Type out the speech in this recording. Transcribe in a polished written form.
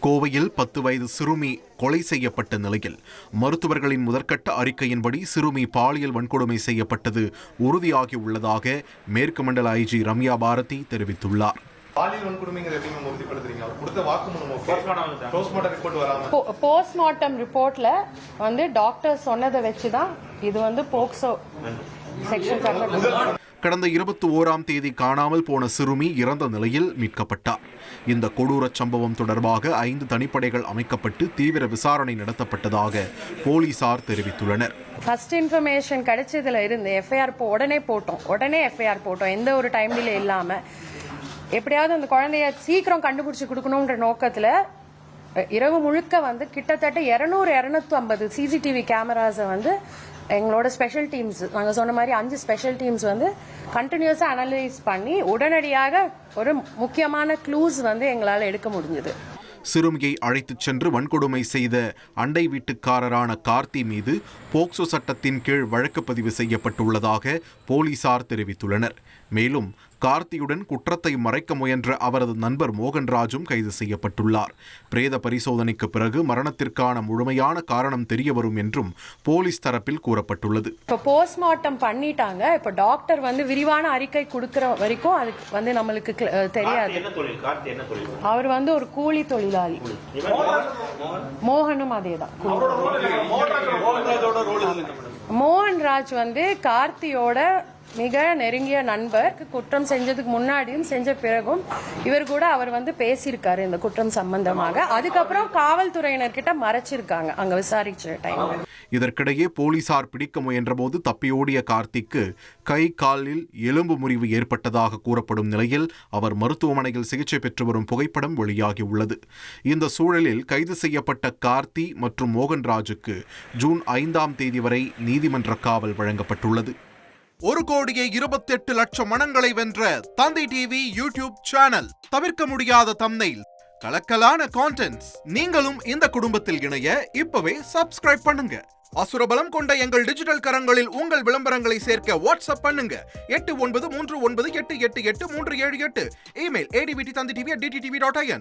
கோவையில் 10 வயது சிறுமி கொலை செய்யப்பட்ட நிலையில் மருத்துவர்களின் முதற்கட்ட அறிக்கையின்படி சிறுமி பாலியல் வன்கொடுமை செய்யப்பட்டது உறுதியாகியுள்ளதாக மேற்கு மண்டல ஐஜி ரம்யா பாரதி தெரிவித்துள்ளார். போஸ்ட்மார்ட்டம் ரிப்போர்ட்ல டாக்டர் சொன்னதை வச்சுதான் இது போக்சோ செக்ஷன். கடந்த 21ஆம் தேதி காணாமல் போன சிறுமி இறந்த நிலையில் மீட்கப்பட்டார். இந்த கொடூர சம்பவம் தொடர்பாக 5 தனிப்படைகள் அமைக்கப்பட்டு தீவிர விசாரணை நடத்தப்பட்டதாக போலீசார் தெரிவித்துள்ளனர். ஃபர்ஸ்ட் இன்ஃபர்மேஷன் கிடைச்சதுல இருந்து உடனே போட்டோம். எந்த ஒரு டைம் டிலே இல்லாம எப்படியாவது அந்த குழந்தைய சீக்கிரம் கண்டுபிடிச்சு கொடுக்கணும்ன்ற நோக்கத்துல இரவு முழுக்க கிட்டத்தட்ட 200-250 சிசிடிவி கேமராஸை எங்களோட ஸ்பெஷல் டீம்ஸ், நாங்கள் சொன்ன மாதிரி 5 ஸ்பெஷல் டீம்ஸ் கண்டினியூஸா அனலைஸ் பண்ணி உடனடியாக ஒரு முக்கியமான க்ளூஸ் எங்களால் எடுக்க முடிஞ்சது. சிறுமியை அழைத்துச் சென்று வன்கொடுமை செய்த அண்டை வீட்டுக்காரரான கார்த்தி மீது போக்சோ சட்டத்தின் கீழ் வழக்கு பதிவு செய்யப்பட்டுள்ளதாக போலீசார் தெரிவித்துள்ளனர். மேலும் கார்த்தியுடன் குற்றத்தை மறைக்க முயன்ற அவரது நண்பர் மோகன்ராஜும் கைது செய்யப்பட்டுள்ளார். பிரேத பரிசோதனைக்கு பிறகு மரணத்திற்கான முழுமையான காரணம் தெரியவரும் என்றும் போலீஸ் தரப்பில் கூறப்பட்டுள்ளது. இப்போ போஸ்ட்மார்ட்டம் பண்ணிட்டாங்க. இப்போ டாக்டர் விரிவான அறிக்கை கொடுக்கிற வரைக்கும் அதுக்கு நம்மளுக்கு தெரியாது. அவர் ஒரு கூலி தொழிலாளி. மோகனும் அதேதான். மோகன்ராஜ் கார்த்தியோட மிக நெருங்கிய நண்பர். குற்றம் செஞ்சதுக்கு முன்னாடியும் செஞ்ச பிறகும் இவர் கூட அவர் பேசியிருக்காரு இந்த குற்றம் சம்பந்தமாக. அதுக்கப்புறம் காவல்துறையினர்கிட்ட மறைச்சிருக்காங்க அங்க விசாரிச்ச டைம். இதற்கிடையே போலீசார் பிடிக்க முயன்றபோது தப்பியோடிய கார்த்திக்கு கை காலில் எலும்பு முறிவு ஏற்பட்டதாக கூறப்படும் நிலையில் அவர் மருத்துவமனையில் சிகிச்சை பெற்று வரும் புகைப்படம் வெளியாகியுள்ளது. இந்த சூழலில் கைது செய்யப்பட்ட கார்த்தி மற்றும் மோகன்ராஜுக்கு ஜூன் 5ஆம் தேதி வரை நீதிமன்ற காவல் வழங்கப்பட்டுள்ளது. 1,28,00,000 மனங்களை வென்ற தந்தி டிவி யூடியூப் சேனல். தவிர்க்க முடியாத தம்ப்நெயில், கலக்கலான கான்டென்ட்ஸ். நீங்களும் இந்த குடும்பத்தில் இணைய இப்பவே சப்ஸ்கிரைப் பண்ணுங்க. அசுரபலம் கொண்ட எங்கள் டிஜிட்டல் கரங்களில் உங்கள் விளம்பரங்களை சேர்க்க வாட்ஸ்அப் பண்ணுங்க. 8939888838. Email advtthanditv@dttv.in.